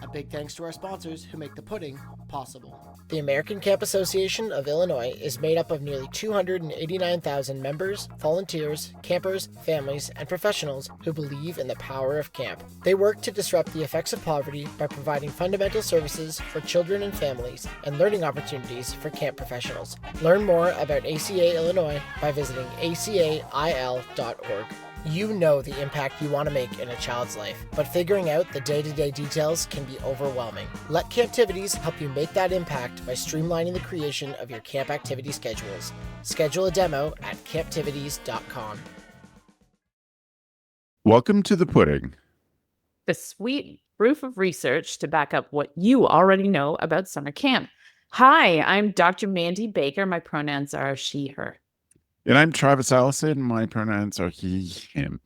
A big thanks to our sponsors who make the pudding possible. The American Camp Association of Illinois is made up of nearly 289,000 members, volunteers, campers, families, and professionals who believe in the power of camp. They work to disrupt the effects of poverty by providing fundamental services for children and families and learning opportunities for camp professionals. Learn more about ACA Illinois by visiting acail.org. You know the impact you want to make in a child's life, but figuring out the day-to-day details can be overwhelming. Let Camptivities help you make that impact by streamlining the creation of your camp activity schedules. Schedule a demo at camptivities.com. Welcome to the pudding. The sweet proof of research to back up what you already know about summer camp. Hi, I'm Dr. Mandi Baker. My pronouns are she, her. And I'm Travis Allison. My pronouns are he, him.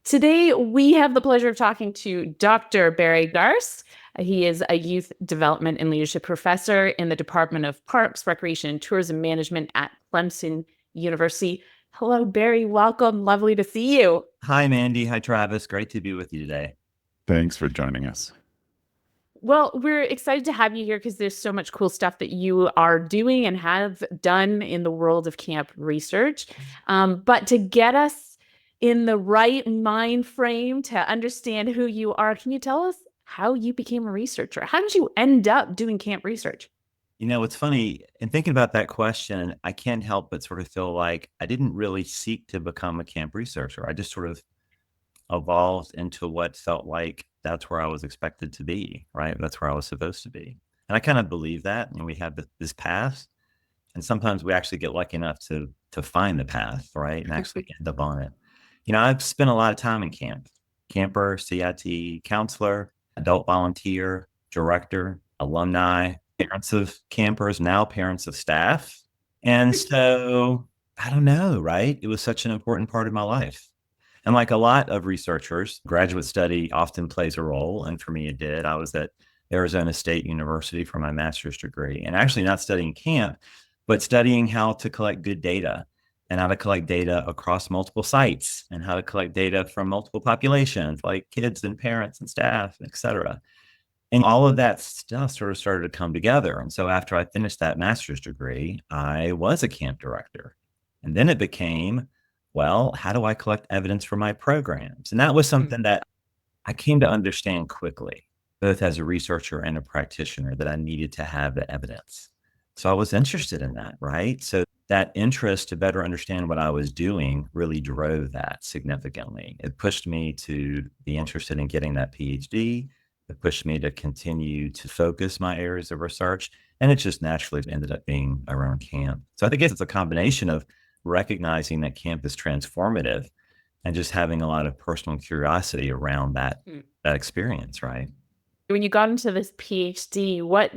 Today, we have the pleasure of talking to Dr. Barry Garst. He is a youth development and leadership professor in the Department of Parks, Recreation, and Tourism Management at Clemson University. Hello, Barry. Welcome. Lovely to see you. Hi, Mandi. Hi, Travis. Great to be with you today. Thanks for joining us. Well, we're excited to have you here because there's so much cool stuff that you are doing and have done in the world of camp research. But to get us in the right mind frame to understand who you are, can you tell us how you became a researcher? How did you end up doing camp research? You know, it's funny, in thinking about that question, I can't help but sort of feel like I didn't really seek to become a camp researcher. I just sort of evolved into what felt like that's where I was expected to be, right? That's where I was supposed to be. And I kind of believe that. And we have this path. And sometimes we actually get lucky enough to find the path, right? And actually end up on it. You know, I've spent a lot of time in camp. Camper, CIT, counselor, adult volunteer, director, alumni, parents of campers, now parents of staff. And so, I don't know, right? It was such an important part of my life. And like a lot of researchers, graduate study often plays a role. And for me, it did. I was at Arizona State University for my master's degree, and actually not studying camp, but studying how to collect good data and how to collect data across multiple sites and how to collect data from multiple populations, like kids and parents and staff, et cetera. And all of that stuff sort of started to come together. And so after I finished that master's degree, I was a camp director. And then it became, well, how do I collect evidence for my programs? And that was something that I came to understand quickly, both as a researcher and a practitioner, that I needed to have the evidence. So I was interested in that, right? So that interest to better understand what I was doing really drove that significantly. It pushed me to be interested in getting that PhD. It pushed me to continue to focus my areas of research. And it just naturally ended up being around camp. So I think it's a combination of recognizing that camp is transformative and just having a lot of personal curiosity around that experience, right? When you got into this PhD, what,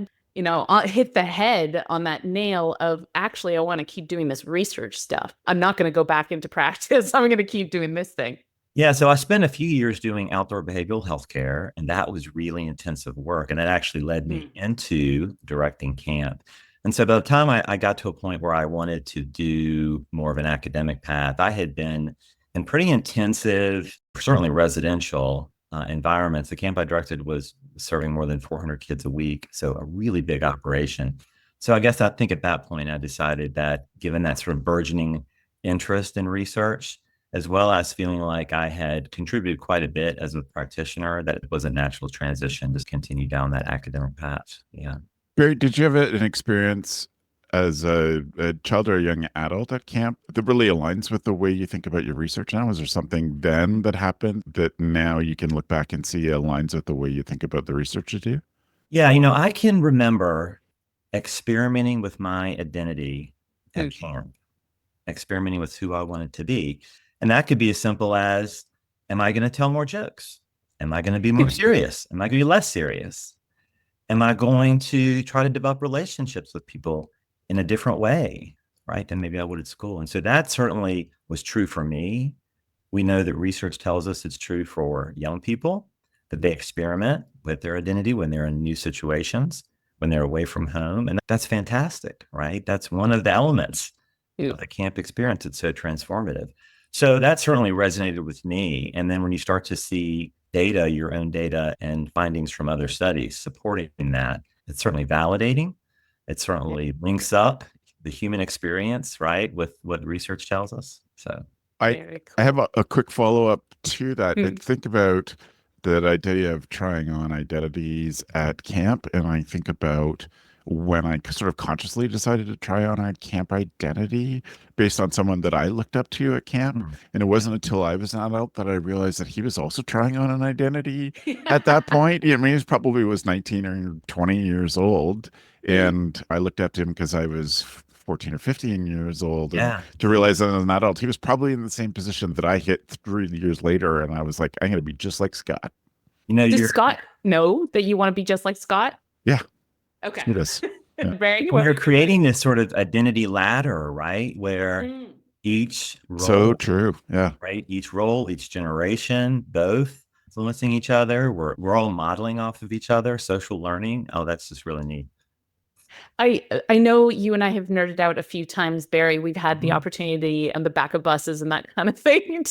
hit the head on that nail of, actually, I want to keep doing this research stuff. I'm not going to go back into practice. I'm going to keep doing this thing. Yeah, so I spent a few years doing outdoor behavioral health care, and that was really intensive work. And it actually led me into directing camp. And so by the time I got to a point where I wanted to do more of an academic path, I had been in pretty intensive, certainly residential environments. The camp I directed was serving more than 400 kids a week, so a really big operation. So I guess I think at that point, I decided that given that sort of burgeoning interest in research, as well as feeling like I had contributed quite a bit as a practitioner, that it was a natural transition to continue down that academic path. Yeah. Barry, did you have an experience as a child or a young adult at camp that really aligns with the way you think about your research now? Was there something then that happened that now you can look back and see aligns with the way you think about the research you do? Yeah, I can remember experimenting with my identity at camp, experimenting with who I wanted to be. And that could be as simple as, am I going to tell more jokes? Am I going to be more serious? Am I going to be less serious? Am I going to try to develop relationships with people in a different way, right, than maybe I would at school? And so that certainly was true for me. We know that research tells us it's true for young people, that they experiment with their identity when they're in new situations, when they're away from home. And that's fantastic, right? That's one of the elements of the camp experience. It's so transformative. So that certainly resonated with me. And then when you start to see data, your own data, and findings from other studies supporting that. It's certainly validating. It certainly links up the human experience, right, with what research tells us. So I have a quick follow-up to that. I think about that idea of trying on identities at camp, and I think about when I sort of consciously decided to try on a camp identity based on someone that I looked up to at camp. And it wasn't until I was an adult that I realized that he was also trying on an identity at that point. I mean, he probably was 19 or 20 years old. And I looked up to him because I was 14 or 15 years old. And to realize that as an adult, he was probably in the same position that I hit 3 years later. And I was like, I'm going to be just like Scott. Does Scott know that you want to be just like Scott? Yeah. Okay. He does. Yeah. We're creating this sort of identity ladder, right? Where each role, so true. Yeah. Right. Each role, each generation, both influencing each other. We're all modeling off of each other, social learning. Oh, that's just really neat. I know you and I have nerded out a few times, Barry. We've had the opportunity on the back of buses and that kind of thing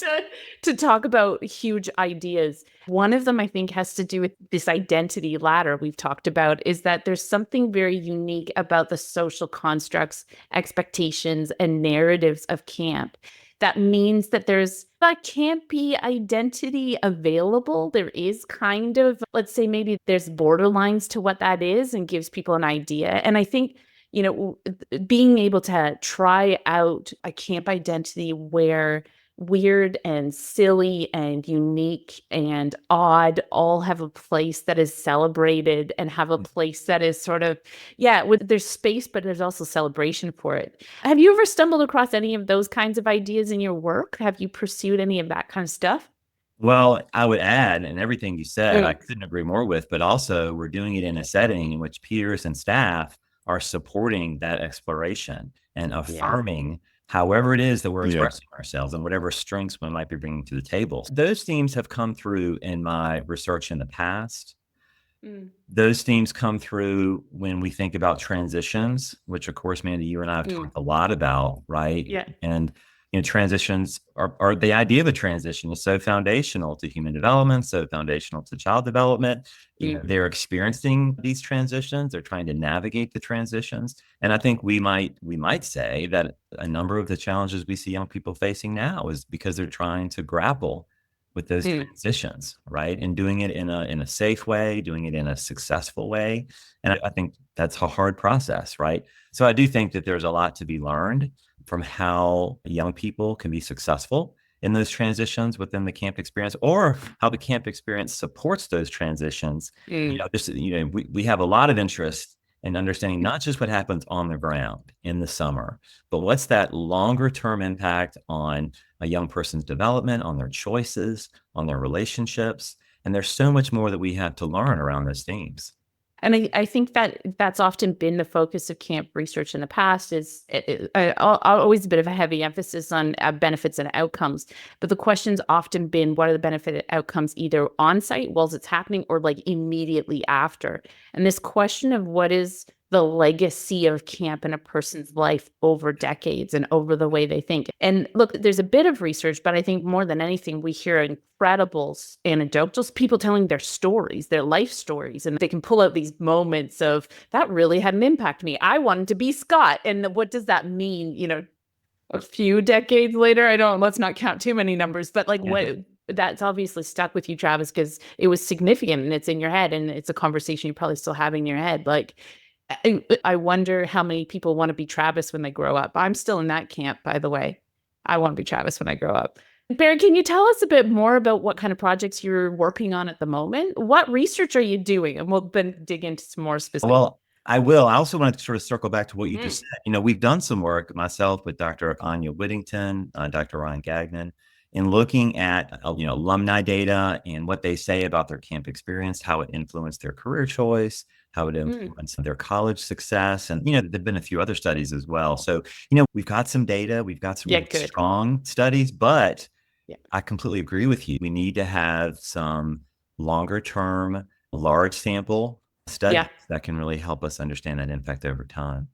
to talk about huge ideas. One of them, I think, has to do with this identity ladder we've talked about, is that there's something very unique about the social constructs, expectations, and narratives of camp. That means that there's a campy identity available. There is kind of, let's say maybe there's borderlines to what that is and gives people an idea. And I think, being able to try out a camp identity where weird and silly and unique and odd all have a place that is celebrated and have a place that is sort of, there's space, but there's also celebration for it. Have you ever stumbled across any of those kinds of ideas in your work? Have you pursued any of that kind of stuff? Well, I would add, and everything you said, I couldn't agree more with, but also we're doing it in a setting in which peers and staff are supporting that exploration and affirming however it is that we're expressing ourselves and whatever strengths we might be bringing to the table. Those themes have come through in my research in the past. Those themes come through when we think about transitions, which of course, Mandi, you and I have talked a lot about, right? Yeah. And transitions are the idea of a transition is so foundational to human development, so foundational to child development. They're experiencing these transitions. They're trying to navigate the transitions. And I think we might say that a number of the challenges we see young people facing now is because they're trying to grapple with those transitions, right? And doing it in a safe way, doing it in a successful way. And I think that's a hard process, right? So I do think that there's a lot to be learned from how young people can be successful in those transitions within the camp experience, or how the camp experience supports those transitions. We have a lot of interest in understanding not just what happens on the ground in the summer, but what's that longer term impact on a young person's development, on their choices, on their relationships. And there's so much more that we have to learn around those themes. And I think that that's often been the focus of camp research in the past, is always a bit of a heavy emphasis on benefits and outcomes. But the question's often been, what are the benefit outcomes either on site while it's happening or like immediately after? And this question of what is the legacy of camp in a person's life over decades and over the way they think. And look, there's a bit of research, but I think more than anything, we hear incredible anecdotes, just people telling their stories, their life stories, and they can pull out these moments of, that really had an impact on me. I wanted to be Scott. And what does that mean? A few decades later, let's not count too many numbers, but what that's obviously stuck with you, Travis, because it was significant and it's in your head and it's a conversation you're probably still having in your head. I wonder how many people want to be Travis when they grow up. I'm still in that camp, by the way. I want to be Travis when I grow up. Barry, can you tell us a bit more about what kind of projects you're working on at the moment? What research are you doing? And we'll then dig into some more specific. Well, I will. I also want to sort of circle back to what you just said. We've done some work, myself with Dr. Anya Whittington, Dr. Ryan Gagnon, in looking at alumni data and what they say about their camp experience, how it influenced their career choice, how it influenced their college success. And, there've been a few other studies as well. So, we've got some data, we've got some really strong studies, but I completely agree with you. We need to have some longer term, large sample studies that can really help us understand that impact over time.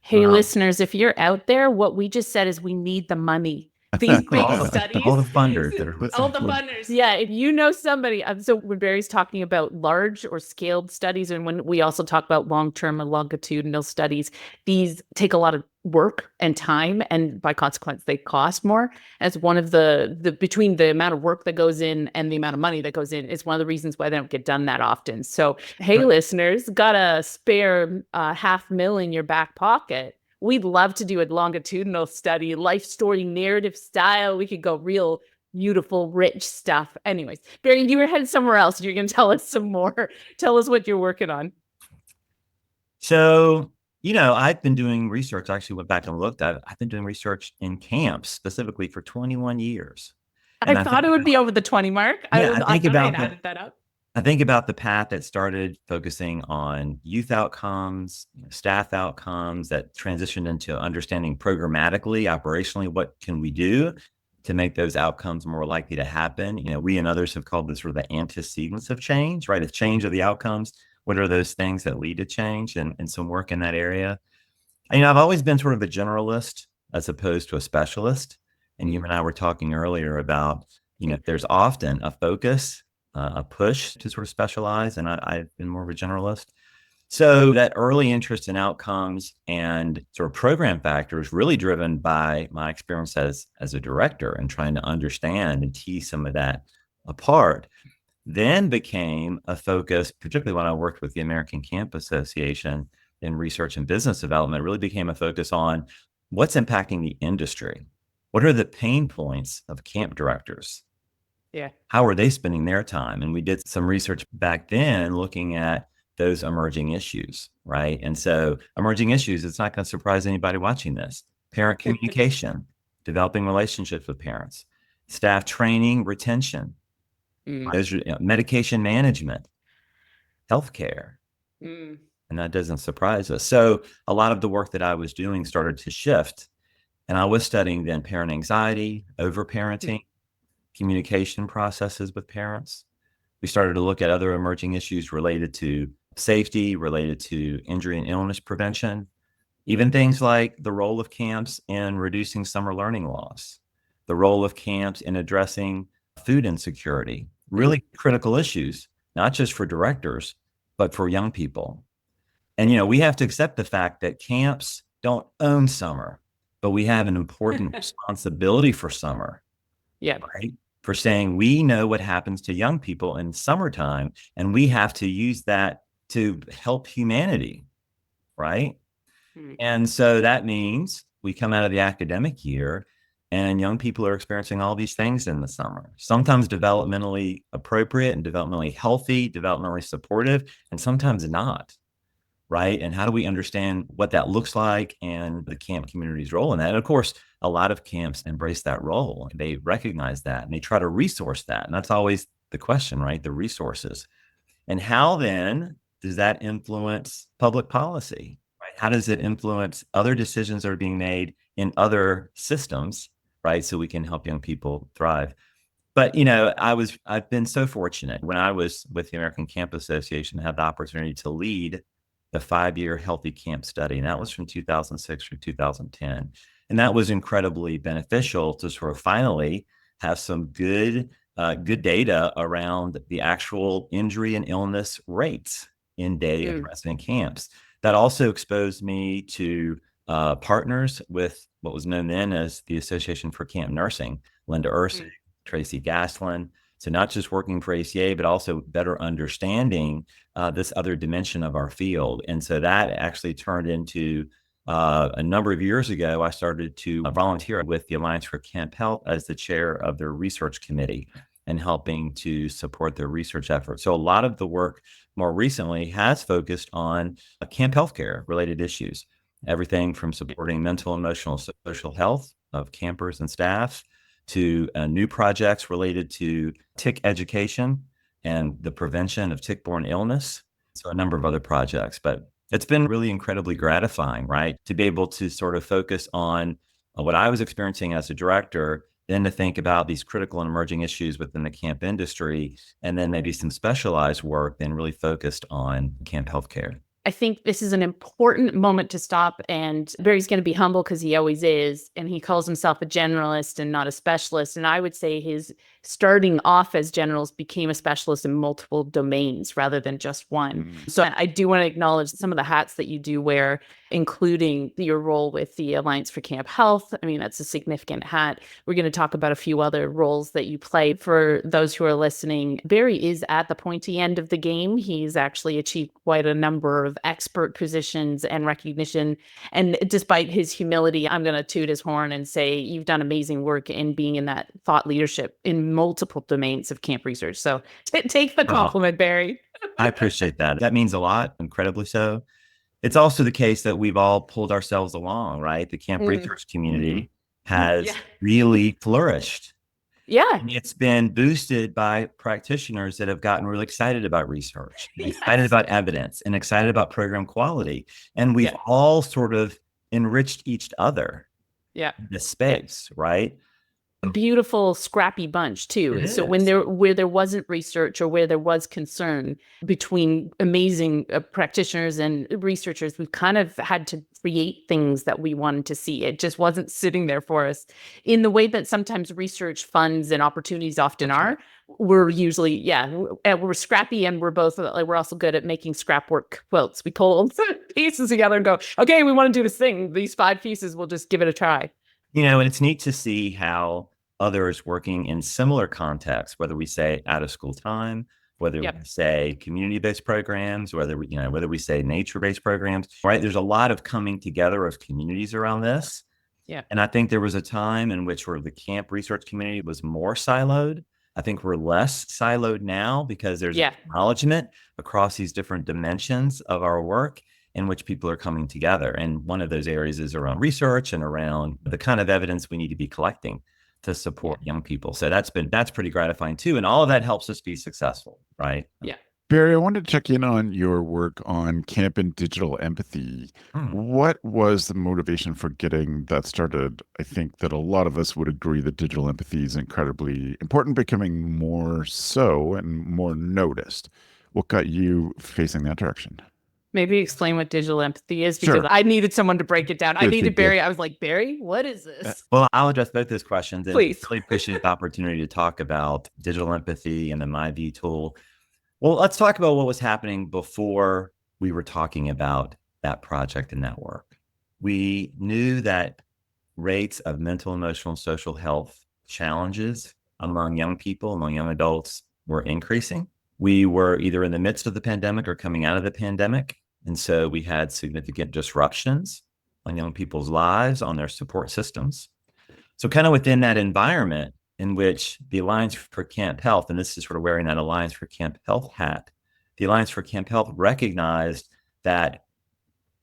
Hey, listeners, if you're out there, what we just said is we need the money. these big all studies. the funders that are All the funders. Yeah. If you know somebody, so when Barry's talking about large or scaled studies, and when we also talk about long-term and longitudinal studies, these take a lot of work and time, and by consequence, they cost more. As one of the between the amount of work that goes in and the amount of money that goes in, is one of the reasons why they don't get done that often. So, hey, listeners, got a spare $500,000 in your back pocket? We'd love to do a longitudinal study, life story narrative style. We could go real beautiful, rich stuff. Anyways, Barry, you were headed somewhere else. You're going to tell us some more. Tell us what you're working on. So, I've been doing research. I actually went back and looked at it. I've been doing research in camps specifically for 21 years. I thought it would be over the 20 mark. Yeah, I added that up. I think about the path that started focusing on youth outcomes, staff outcomes, that transitioned into understanding programmatically, operationally, what can we do to make those outcomes more likely to happen. We and others have called this sort of the antecedents of change, right? The change of the outcomes. What are those things that lead to change, and some work in that area? I've always been sort of a generalist as opposed to a specialist. And you and I were talking earlier about, there's often a focus, a push to sort of specialize, and I've been more of a generalist. So that early interest in outcomes and sort of program factors, really driven by my experience as a director and trying to understand and tease some of that apart, then became a focus, particularly when I worked with the American Camp Association in research and business development, really became a focus on what's impacting the industry. What are the pain points of camp directors? Yeah. How are they spending their time? And we did some research back then looking at those emerging issues, right? And so emerging issues, it's not going to surprise anybody watching this. Parent communication, developing relationships with parents, staff training, retention, medication management, healthcare. And that doesn't surprise us. So a lot of the work that I was doing started to shift. And I was studying then parent anxiety, overparenting, communication processes with parents. We started to look at other emerging issues related to safety, related to injury and illness prevention, even things like the role of camps in reducing summer learning loss, the role of camps in addressing food insecurity, really critical issues, not just for directors, but for young people. And, we have to accept the fact that camps don't own summer, but we have an important responsibility for summer. Yeah. Right? For saying we know what happens to young people in summertime, and we have to use that to help humanity. Right? And so that means we come out of the academic year and young people are experiencing all these things in the summer, sometimes developmentally appropriate and developmentally healthy, developmentally supportive, and sometimes not. Right? And how do we understand what that looks like and the camp community's role in that? And of course, a lot of camps embrace that role. They recognize that and they try to resource that. And that's always the question, right? The resources. And how then does that influence public policy? Right? How does it influence other decisions that are being made in other systems, right? So we can help young people thrive. But, I've been so fortunate. When I was with the American Camp Association, I had the opportunity to lead the 5-year Healthy Camp Study. And that was from 2006 through 2010. And that was incredibly beneficial to sort of finally have some good data around the actual injury and illness rates in day and resident camps. That also exposed me to partners with what was known then as the Association for Camp Nursing, Linda Ursig, Tracy Gaslin. So not just working for ACA, but also better understanding this other dimension of our field. And so that actually turned into a number of years ago, I started to volunteer with the Alliance for Camp Health as the chair of their research committee and helping to support their research efforts. So a lot of the work more recently has focused on camp healthcare related issues, everything from supporting mental, emotional, social health of campers and staff to new projects related to tick education and the prevention of tick-borne illness. So a number of other projects, but it's been really incredibly gratifying, right? To be able to sort of focus on what I was experiencing as a director, then to think about these critical and emerging issues within the camp industry, and then maybe some specialized work then really focused on camp healthcare. I think this is an important moment to stop, and Barry's going to be humble because he always is, and he calls himself a generalist and not a specialist. And I would say his starting off as generals became a specialist in multiple domains rather than just one. So I do want to acknowledge some of the hats that you do wear, including your role with the Alliance for Camp Health. I mean, that's a significant hat. We're going to talk about a few other roles that you play. For those who are listening, Barry is at the pointy end of the game. He's actually achieved quite a number of expert positions and recognition. And despite his humility, I'm going to toot his horn and say you've done amazing work in being in that thought leadership in multiple domains of camp research. So take the compliment, Barry. I appreciate that. That means a lot, incredibly so. It's also the case that we've all pulled ourselves along, right? The camp research community has really flourished. Yeah. And it's been boosted by practitioners that have gotten really excited about research, excited about evidence, and excited about program quality. And we've all sort of enriched each other in this space, right? Beautiful, scrappy bunch too. So where there wasn't research or where there was concern between amazing practitioners and researchers, we've kind of had to create things that we wanted to see. It just wasn't sitting there for us in the way that sometimes research funds and opportunities often are. We're usually, we're scrappy, and we're also good at making scrapwork quilts. We pull pieces together and go, okay, we want to do this thing. These 5 pieces, we'll just give it a try. And it's neat to see how others working in similar contexts, whether we say out of school time, whether we say community-based programs, whether we say nature-based programs, right? There's a lot of coming together of communities around this. Yeah. And I think there was a time in which where the camp research community was more siloed. I think we're less siloed now because there's acknowledgement across these different dimensions of our work in which people are coming together. And one of those areas is around research and around the kind of evidence we need to be collecting to support young people. So that's pretty gratifying too. And all of that helps us be successful, right? Yeah. Barry, I wanted to check in on your work on camp and digital empathy. What was the motivation for getting that started? I think that a lot of us would agree that digital empathy is incredibly important, becoming more so and more noticed. What got you facing that direction? Maybe explain what digital empathy is, because I needed someone to break it down. I needed Barry. I was like, Barry, what is this? Well, I'll address both those questions. And please. Really appreciate the opportunity to talk about digital empathy and the MyView tool. Well, let's talk about what was happening before we were talking about that project and that work. We knew that rates of mental, emotional, and social health challenges among young people, among young adults, were increasing. We were either in the midst of the pandemic or coming out of the pandemic. And so we had significant disruptions on young people's lives, on their support systems. So kind of within that environment in which the Alliance for Camp Health, and this is sort of wearing that Alliance for Camp Health hat, the Alliance for Camp Health recognized that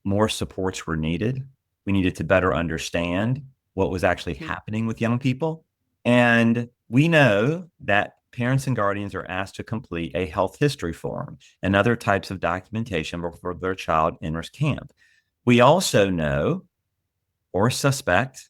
more supports were needed. We needed to better understand what was actually happening with young people. And we know that parents and guardians are asked to complete a health history form and other types of documentation before their child enters camp. We also know or suspect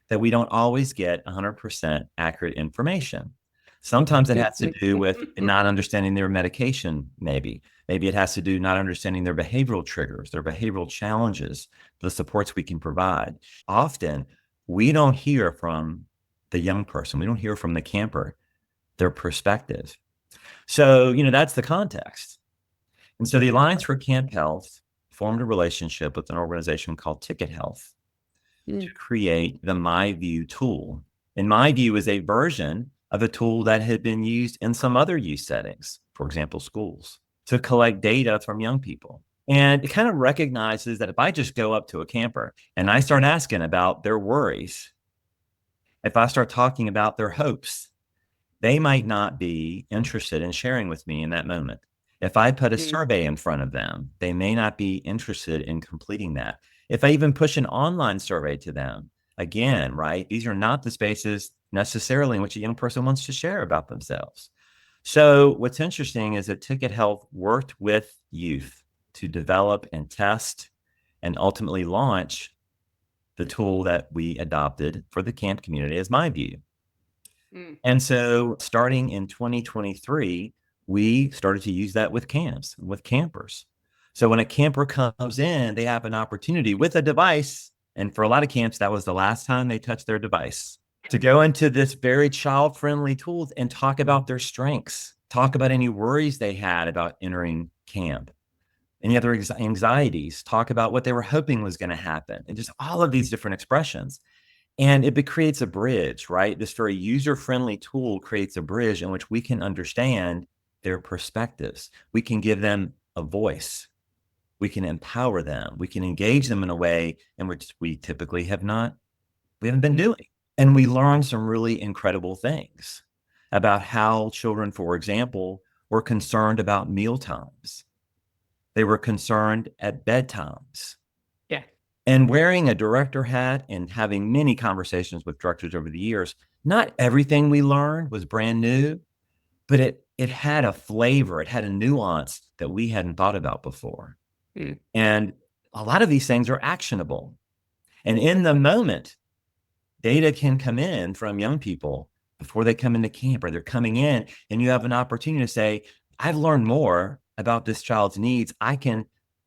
that we don't always get 100% accurate information. Sometimes it has to do with not understanding their medication, maybe. Maybe it has to do not understanding their behavioral triggers, their behavioral challenges, the supports we can provide. Often, we don't hear from the young person. We don't hear from the camper their perspective. So, that's the context. And so the Alliance for Camp Health formed a relationship with an organization called Ticket Health to create the MyView tool. And MyView is a version of a tool that had been used in some other use settings, for example, schools, to collect data from young people. And it kind of recognizes that if I just go up to a camper and I start asking about their worries, if I start talking about their hopes, they might not be interested in sharing with me in that moment. If I put a survey in front of them, they may not be interested in completing that. If I even push an online survey to them, again, right, these are not the spaces necessarily in which a young person wants to share about themselves. So what's interesting is that Ticket Health worked with youth to develop and test and ultimately launch the tool that we adopted for the camp community as MyView. And so starting in 2023, we started to use that with camps, with campers. So when a camper comes in, they have an opportunity with a device. And for a lot of camps, that was the last time they touched their device, to go into this very child-friendly tools and talk about their strengths, talk about any worries they had about entering camp, any other anxieties, talk about what they were hoping was going to happen, and just all of these different expressions. And it creates a bridge, right? This very user-friendly tool creates a bridge in which we can understand their perspectives. We can give them a voice. We can empower them. We can engage them in a way in which we typically haven't been doing. And we learn some really incredible things about how children, for example, were concerned about meal times. They were concerned at bedtimes. Yeah. And wearing a director hat and having many conversations with directors over the years, not everything we learned was brand new, but it had a flavor, it had a nuance that we hadn't thought about before. And a lot of these things are actionable. And in the moment, data can come in from young people before they come into camp, or they're coming in, and you have an opportunity to say, I've learned more about this child's needs. I can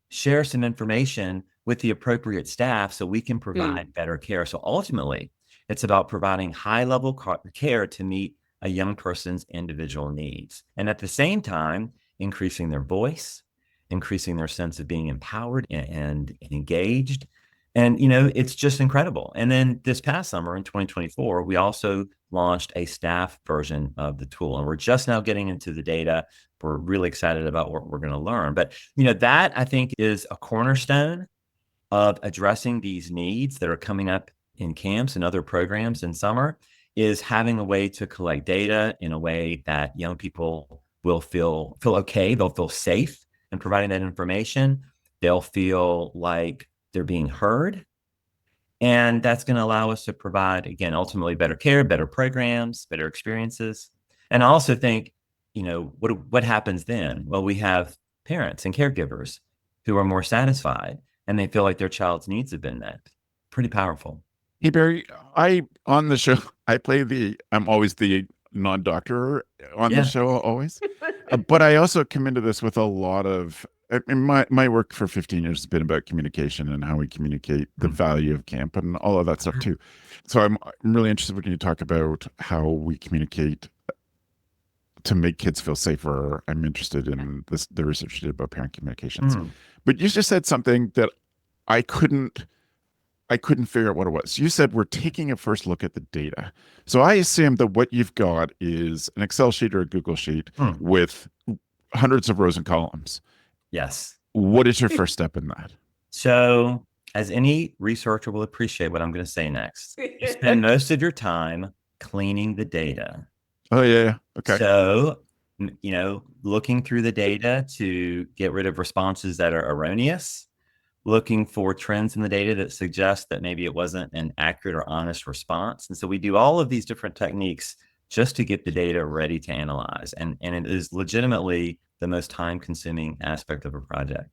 share some information with the appropriate staff so we can provide better care. So ultimately, it's about providing high-level care to meet a young person's individual needs. And at the same time, increasing their voice, increasing their sense of being empowered and engaged. And, it's just incredible. And then this past summer in 2024, we also launched a staff version of the tool. And we're just now getting into the data. We're really excited about what we're going to learn. But, that I think is a cornerstone of addressing these needs that are coming up in camps and other programs in summer, is having a way to collect data in a way that young people will feel okay. They'll feel safe in providing that information. They'll feel like they're being heard. And that's going to allow us to provide, again, ultimately better care, better programs, better experiences. And I also think, what happens then? Well, we have parents and caregivers who are more satisfied and they feel like their child's needs have been met. Pretty powerful. Hey, Barry, on the show, I'm always the non-doctor on the show, always. But I also come into this with a lot of, my work for 15 years has been about communication and how we communicate the value of camp and all of that stuff too. So I'm really interested when you talk about how we communicate to make kids feel safer. I'm interested in the research you did about parent communications. But you just said something that I couldn't figure out what it was. You said we're taking a first look at the data. So I assume that what you've got is an Excel sheet or a Google sheet with hundreds of rows and columns. Yes. What is your first step in that? So, as any researcher will appreciate what I'm going to say next, you spend most of your time cleaning the data. Oh, yeah. Okay. So, looking through the data to get rid of responses that are erroneous, looking for trends in the data that suggest that maybe it wasn't an accurate or honest response. And so we do all of these different techniques just to get the data ready to analyze. And it is legitimately the most time-consuming aspect of a project.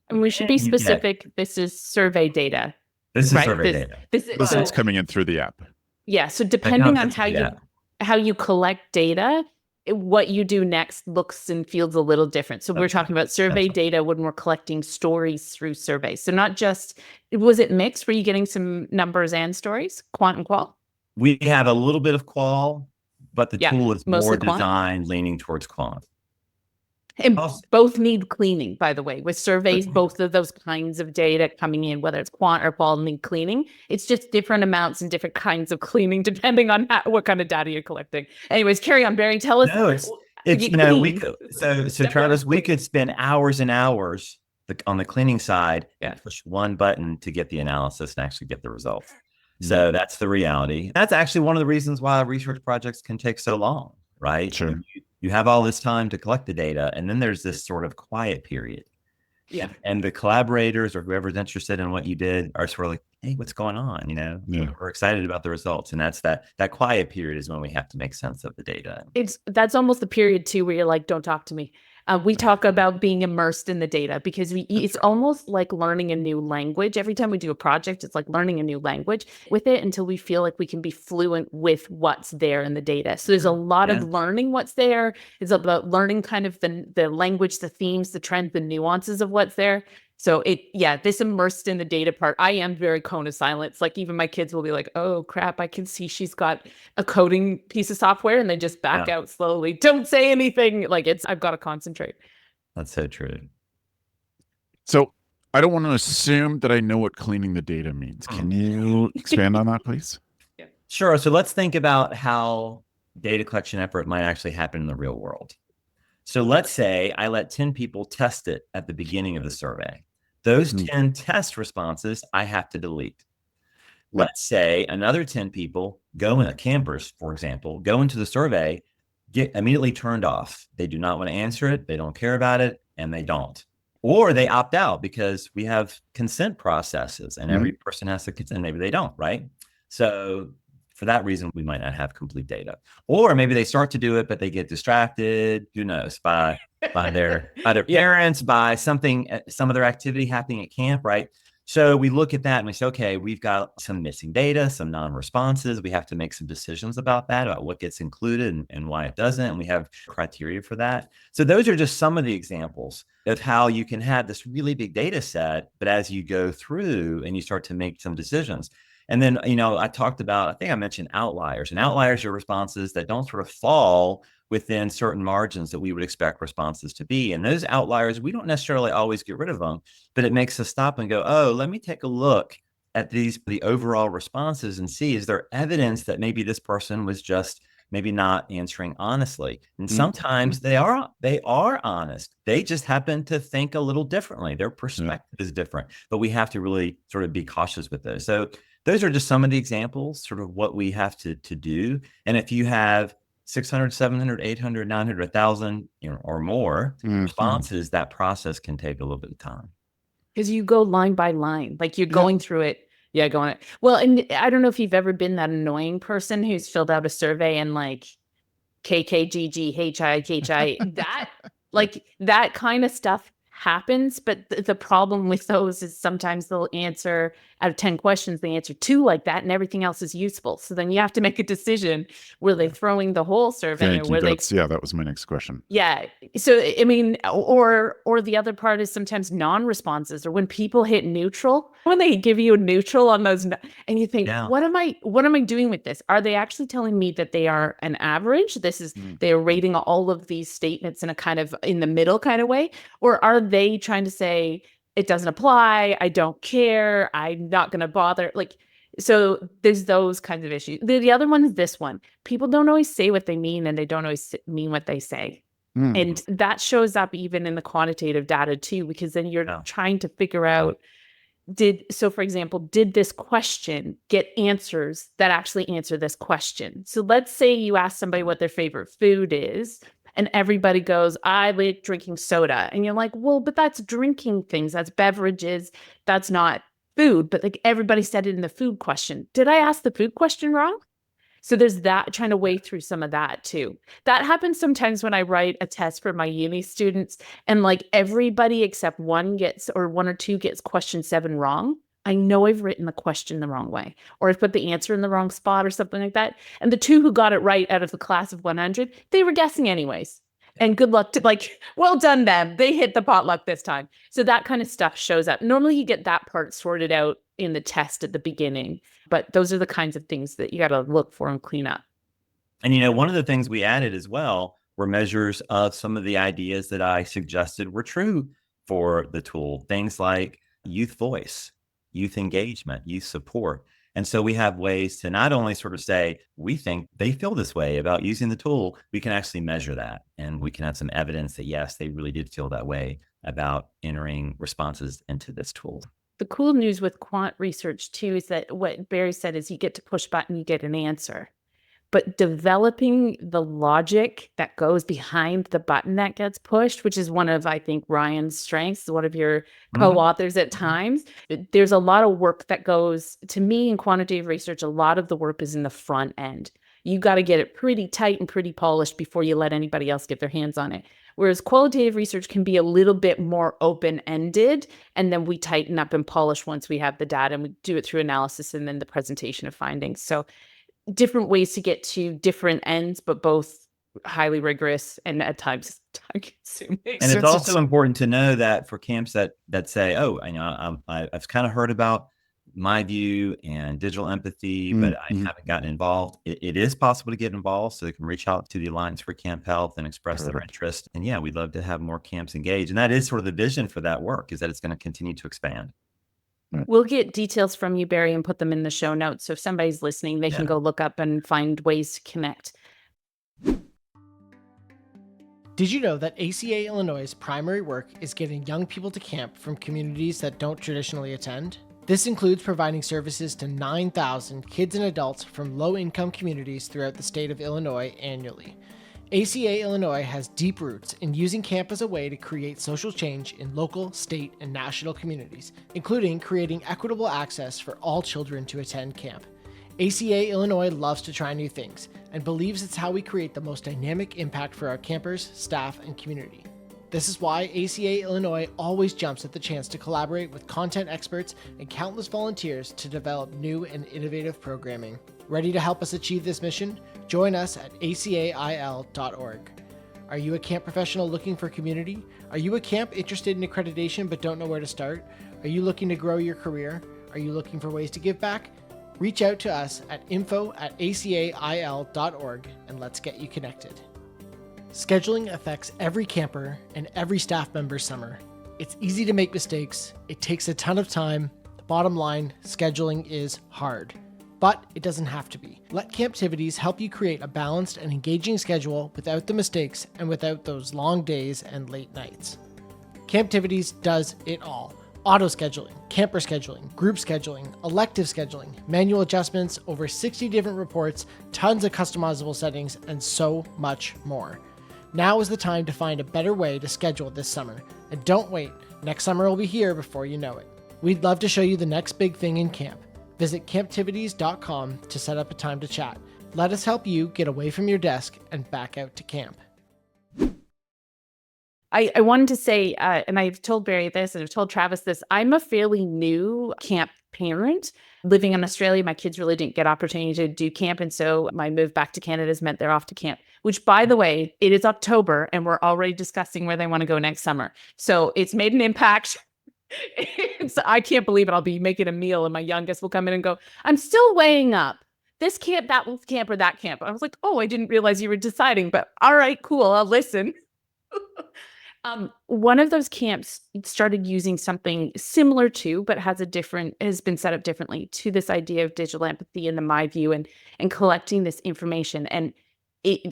And we should be specific. This is survey data. This is survey data. This is coming in through the app. Yeah. So depending on how you collect data, what you do next looks and feels a little different. So we're talking about survey data when we're collecting stories through surveys. So not just, was it mixed? Were you getting some numbers and stories, quant and qual? We have a little bit of qual, but the tool is more designed leaning towards quant. And both need cleaning, by the way. With surveys, both of those kinds of data coming in, whether it's quant or qual, need cleaning. It's just different amounts and different kinds of cleaning depending on what kind of data you're collecting. Anyways, carry on, Barry. Tell us. No, so Travis, we could spend hours and hours on the cleaning side and push one button to get the analysis and actually get the results. So that's the reality. That's actually one of the reasons why research projects can take so long, right? Sure. You have all this time to collect the data, and then there's this sort of quiet period. Yeah. And the collaborators or whoever's interested in what you did are sort of like, hey, what's going on? We're excited about the results. And that's that quiet period is when we have to make sense of the data. That's almost the period too, where you're like, don't talk to me. We talk about being immersed in the data because it's almost like learning a new language. Every time we do a project, it's like learning a new language with it until we feel like we can be fluent with what's there in the data. So there's a lot of learning what's there. It's about learning kind of the language, the themes, the trends, the nuances of what's there. So this immersed in the data part, I am very cone of silence. Like even my kids will be like, oh crap, I can see she's got a coding piece of software, and they just back out slowly. Don't say anything. Like I've got to concentrate. That's so true. So I don't want to assume that I know what cleaning the data means. Can you expand on that, please? Yeah. Sure. So let's think about how data collection effort might actually happen in the real world. So let's say I let 10 people test it at the beginning of the survey. Those 10 test responses I have to delete. Let's say another 10 people campers, for example, go into the survey, get immediately turned off. They do not want to answer it. They don't care about it, and they don't. Or they opt out because we have consent processes and every person has to consent. Maybe they don't, right? So for that reason, we might not have complete data. Or maybe they start to do it, but they get distracted, who knows, by their parents, by some other activity happening at camp, right? So we look at that and we say, okay, we've got some missing data, some non-responses. We have to make some decisions about that, about what gets included and why it doesn't. And we have criteria for that. So those are just some of the examples of how you can have this really big data set, but as you go through and you start to make some decisions. And then, I talked about, I think I mentioned outliers, and outliers are responses that don't sort of fall within certain margins that we would expect responses to be. And those outliers, we don't necessarily always get rid of them, but it makes us stop and go, oh, let me take a look at the overall responses and see, is there evidence that maybe this person was just maybe not answering honestly? And sometimes they are honest. They just happen to think a little differently. Their perspective is different, but we have to really sort of be cautious with those. So those are just some of the examples, sort of what we have to do. And if you have 600, 700, 800, 900, 1,000, or more responses, that process can take a little bit of time. Because you go line by line, like you're going through it. Yeah, going it. Well, and I don't know if you've ever been that annoying person who's filled out a survey and like KKGGHIHI, that kind of stuff happens. But the problem with those is sometimes they'll answer out of 10 questions, they answer 2 like that, and everything else is useful. So then you have to make a decision. Were they throwing the whole survey? That was my next question. Yeah. So, I mean, or the other part is sometimes non-responses, or when people hit neutral, when they give you a neutral on those, and you think, what am I doing with this? Are they actually telling me that they are an average? They're rating all of these statements in a kind of in the middle kind of way, or are they trying to say, it doesn't apply, I don't care, I'm not going to bother? So there's those kinds of issues. The other one is this one. People don't always say what they mean, and they don't always mean what they say. And that shows up even in the quantitative data too, because then you're trying to figure out, for example, did this question get answers that actually answer this question? So let's say you ask somebody what their favorite food is, and everybody goes, I like drinking soda. And you're like, well, but that's drinking things. That's beverages. That's not food. But like everybody said it in the food question. Did I ask the food question wrong? So there's that, trying to wade through some of that too. That happens sometimes when I write a test for my uni students, and like everybody except one or two gets question 7 wrong. I know I've written the question the wrong way, or I've put the answer in the wrong spot or something like that. And the 2 who got it right out of the class of 100, they were guessing anyways. And good luck to, well done them. They hit the potluck this time. So that kind of stuff shows up. Normally you get that part sorted out in the test at the beginning, but those are the kinds of things that you got to look for and clean up. And, one of the things we added as well were measures of some of the ideas that I suggested were true for the tool. Things like youth voice, youth engagement, youth support. And so we have ways to not only sort of say, we think they feel this way about using the tool, we can actually measure that. And we can have some evidence that, yes, they really did feel that way about entering responses into this tool. The cool news with quant research too is that what Barry said is you get to push button, you get an answer. But developing the logic that goes behind the button that gets pushed, which is one of, I think, Ryan's strengths, one of your co-authors at times, there's a lot of work that goes, to me in quantitative research, a lot of the work is in the front end. You got to get it pretty tight and pretty polished before you let anybody else get their hands on it. whereas qualitative research can be a little bit more open-ended, and then we tighten up and polish once we have the data, and we do it through analysis and then the presentation of findings. So different ways to get to different ends, but both highly rigorous and at times time consuming. And it's also important to know that for camps that say, oh, I know I've kind of heard about MyView and digital empathy, but I haven't gotten involved. It is possible to get involved, so they can reach out to the Alliance for Camp Health and express their interest. And yeah, we'd love to have more camps engaged. And that is sort of the vision for that work, is that it's going to continue to expand. We'll get details from you, Barry, and put them in the show notes. So if somebody's listening, they can go look up and find ways to connect. Did you know that ACA Illinois' primary work is getting young people to camp from communities that don't traditionally attend? This includes providing services to 9,000 kids and adults from low-income communities throughout the state of Illinois annually. ACA Illinois has deep roots in using camp as a way to create social change in local, state, and national communities, including creating equitable access for all children to attend camp. ACA Illinois loves to try new things and believes it's how we create the most dynamic impact for our campers, staff, and community. This is why ACA Illinois always jumps at the chance to collaborate with content experts and countless volunteers to develop new and innovative programming. Ready to help us achieve this mission? Join us at acail.org. Are you a camp professional looking for community? Are you a camp interested in accreditation but don't know where to start? Are you looking to grow your career? Are you looking for ways to give back? Reach out to us at info@acail.org and let's get you connected. Scheduling affects every camper and every staff member's summer. It's easy to make mistakes. It takes a ton of time. The bottom line, scheduling is hard. But it doesn't have to be. Let Camptivities help you create a balanced and engaging schedule without the mistakes and without those long days and late nights. Camptivities does it all. Auto scheduling, camper scheduling, group scheduling, elective scheduling, manual adjustments, over 60 different reports, tons of customizable settings, and so much more. Now is the time to find a better way to schedule this summer. And don't wait, next summer will be here before you know it. We'd love to show you the next big thing in camp. Visit camptivities.com to set up a time to chat. Let us help you get away from your desk and back out to camp. I wanted to say, and I've told Barry this, and I've told Travis this, I'm a fairly new camp parent. Living in Australia, my kids really didn't get opportunity to do camp, and so my move back to Canada has meant they're off to camp, which, by the way, it is October, and we're already discussing where they want to go next summer. So it's made an impact. I can't believe it. I'll be making a meal, and my youngest will come in and go, I'm still weighing up this camp, that camp, or that camp. I was like, oh, I didn't realize you were deciding, but all right, cool, I'll listen. One of those camps started using something similar to, but has been set up differently to this idea of digital empathy and the MyView and collecting this information. And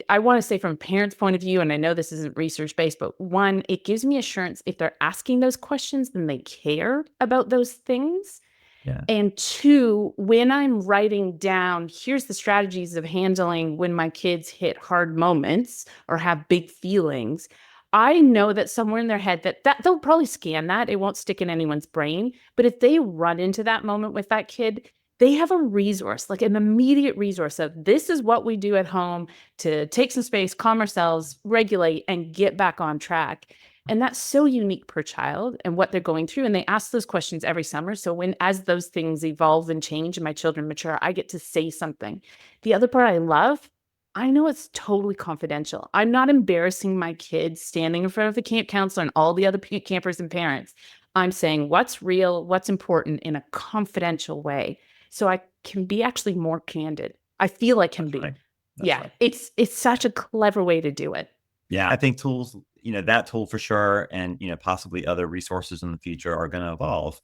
I want to say from a parent's point of view, and I know this isn't research-based, but one, it gives me assurance if they're asking those questions, then they care about those things. Yeah. And two, when I'm writing down, here's the strategies of handling when my kids hit hard moments or have big feelings, I know that somewhere in their head that they'll probably scan that. It won't stick in anyone's brain. But if they run into that moment with that kid, they have a resource, like an immediate resource of this is what we do at home to take some space, calm ourselves, regulate, and get back on track. And that's so unique per child and what they're going through. And they ask those questions every summer. So as those things evolve and change and my children mature, I get to say something. The other part I love, I know it's totally confidential. I'm not embarrassing my kids standing in front of the camp counselor and all the other campers and parents. I'm saying what's real, what's important in a confidential way. So I can be actually more candid. I feel I can be. Right. Yeah. Right. It's such a clever way to do it. Yeah. I think tools, that tool for sure, and, possibly other resources in the future are going to evolve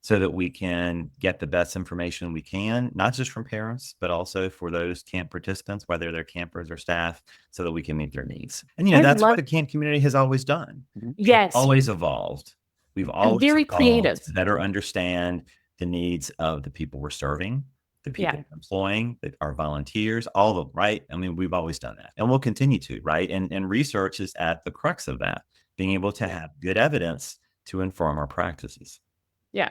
so that we can get the best information we can, not just from parents, but also for those camp participants, whether they're campers or staff, so that we can meet their needs. And, that's what the camp community has always done. Yes. It's always evolved. We've always very evolved creative to better understand the needs of the people we're serving, the people we're employing, our volunteers, all of them, right? I mean, we've always done that, and we'll continue to, right? And research is at the crux of that, being able to have good evidence to inform our practices. Yeah.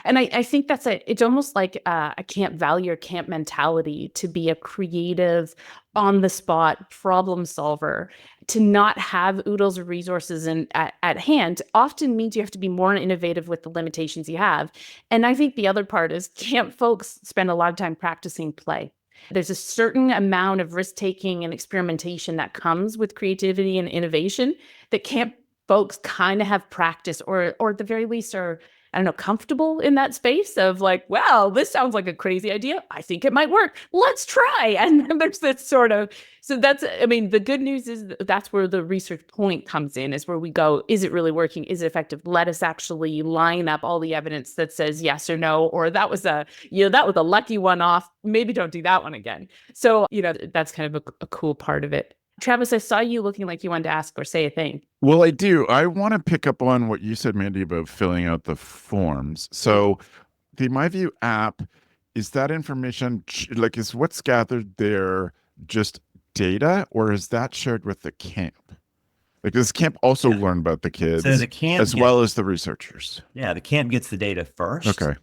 And I think it's almost like a camp value or camp mentality to be a creative, on the spot problem solver, to not have oodles of resources at hand often means you have to be more innovative with the limitations you have. And I think the other part is camp folks spend a lot of time practicing play. There's a certain amount of risk-taking and experimentation that comes with creativity and innovation that camp folks kind of have practice, or at the very least are, I don't know, comfortable in that space of like, well, this sounds like a crazy idea. I think it might work. Let's try. And then there's this sort of, so that's, I mean, the good news is that's where the research point comes in, is where we go, is it really working? Is it effective? Let us actually line up all the evidence that says yes or no, or that was a lucky one off. Maybe don't do that one again. So, that's kind of a cool part of it. Travis, I saw you looking like you wanted to ask or say a thing. Well, I do. I want to pick up on what you said, Mandi, about filling out the forms. So the MyView app, is that information, like, is what's gathered there just data, or is that shared with the camp? Like, does camp also learn about the kids So the camp as well as the researchers? Yeah, the camp gets the data first. Okay.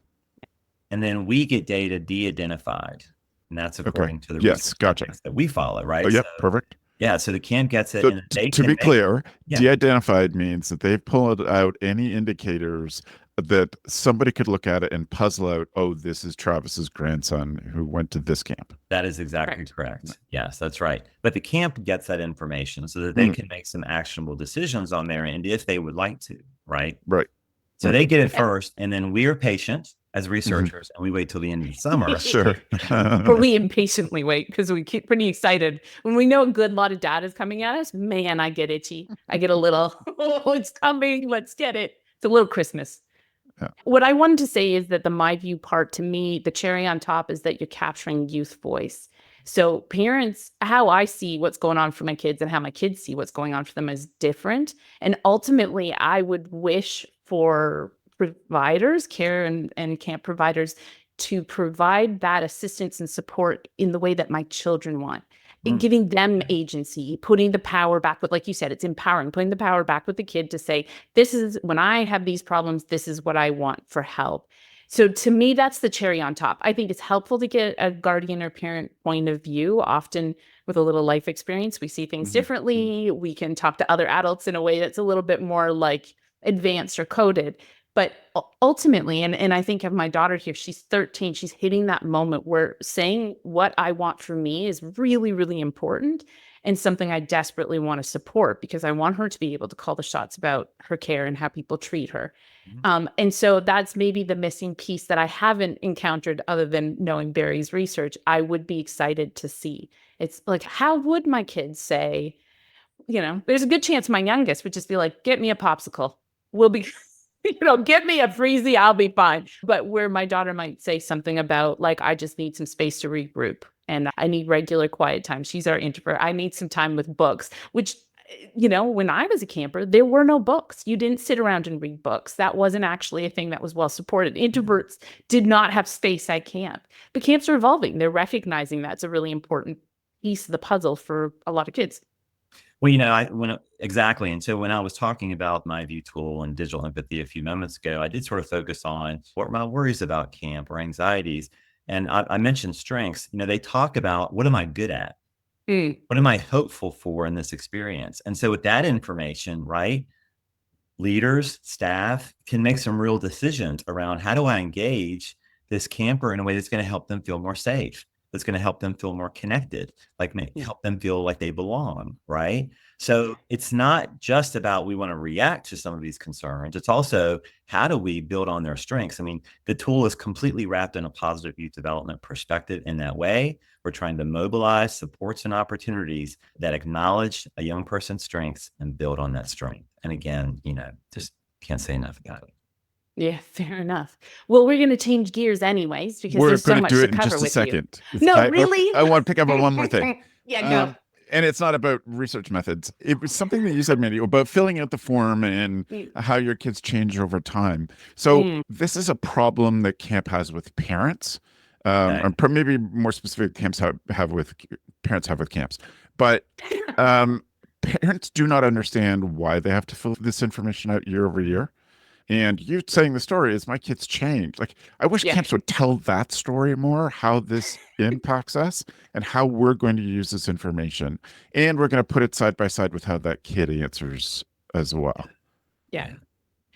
And then we get data de-identified. And that's according to the research gotcha. ethics that we follow, right? Oh, yeah, So, perfect. yeah, so the camp gets it. So And they to can be clear, Yeah. de-identified means that they've pulled out any indicators that somebody could look at it and puzzle out, oh, this is Travis's grandson who went to this camp. That is exactly correct. Yes, that's right. But the camp gets that information so that they can make some actionable decisions on their end if they would like to, right? Right. So they get it first, and then we're patient as researchers, and we wait till the end of the summer. Sure. Or we impatiently wait because we keep pretty excited. When we know a good lot of data is coming at us, man, I get itchy. I get a little, oh, it's coming. Let's get it. It's a little Christmas. Yeah. What I wanted to say is that the MyView part, to me, the cherry on top is that you're capturing youth voice. So parents, how I see what's going on for my kids and how my kids see what's going on for them is different. And ultimately, I would wish for providers, care and camp providers, to provide that assistance and support in the way that my children want. And giving them agency, putting the power back with, like you said, it's empowering, putting the power back with the kid to say, this is, when I have these problems, this is what I want for help. So to me, that's the cherry on top. I think it's helpful to get a guardian or parent point of view. Often with a little life experience, we see things differently. We can talk to other adults in a way that's a little bit more like advanced or coded. But ultimately, and I think of my daughter here, she's 13, she's hitting that moment where saying what I want for me is really, really important and something I desperately want to support, because I want her to be able to call the shots about her care and how people treat her. And so that's maybe the missing piece that I haven't encountered other than knowing Barry's research. I would be excited to see. It's like, how would my kids say, there's a good chance my youngest would just be like, get me a popsicle. We'll be... get me a freezy, I'll be fine. But where my daughter might say something about, like, I just need some space to regroup and I need regular quiet time. She's our introvert. I need some time with books, which, when I was a camper, there were no books. You didn't sit around and read books. That wasn't actually a thing that was well supported. Introverts did not have space at camp. But camps are evolving. They're recognizing that's a really important piece of the puzzle for a lot of kids. Well, exactly. And so when I was talking about MyView tool and digital empathy a few moments ago, I did sort of focus on what are my worries about camp or anxieties. And I mentioned strengths. They talk about, what am I good at? What am I hopeful for in this experience? And so with that information, right, leaders, staff can make some real decisions around, how do I engage this camper in a way that's going to help them feel more safe? That's going to help them feel more connected, help them feel like they belong, right? So it's not just about, we want to react to some of these concerns. It's also, how do we build on their strengths? I mean, the tool is completely wrapped in a positive youth development perspective in that way. We're trying to mobilize supports and opportunities that acknowledge a young person's strengths and build on that strength. And again, just can't say enough about it. Yeah, fair enough. Well, we're going to change gears anyways, because there's so much to cover with you. We're going to do it in just a second. No, really? I want to pick up on one more thing. Yeah, go. And it's not about research methods. It was something that you said, Mandi, about filling out the form and how your kids change over time. So this is a problem that camp has with parents, or maybe more specific, camps have with camps. But parents do not understand why they have to fill this information out year over year. And you saying the story is my kids changed. Like, I wish Yeah. camps would tell that story more, how this impacts us and how we're going to use this information. And we're going to put it side by side with how that kid answers as well. Yeah.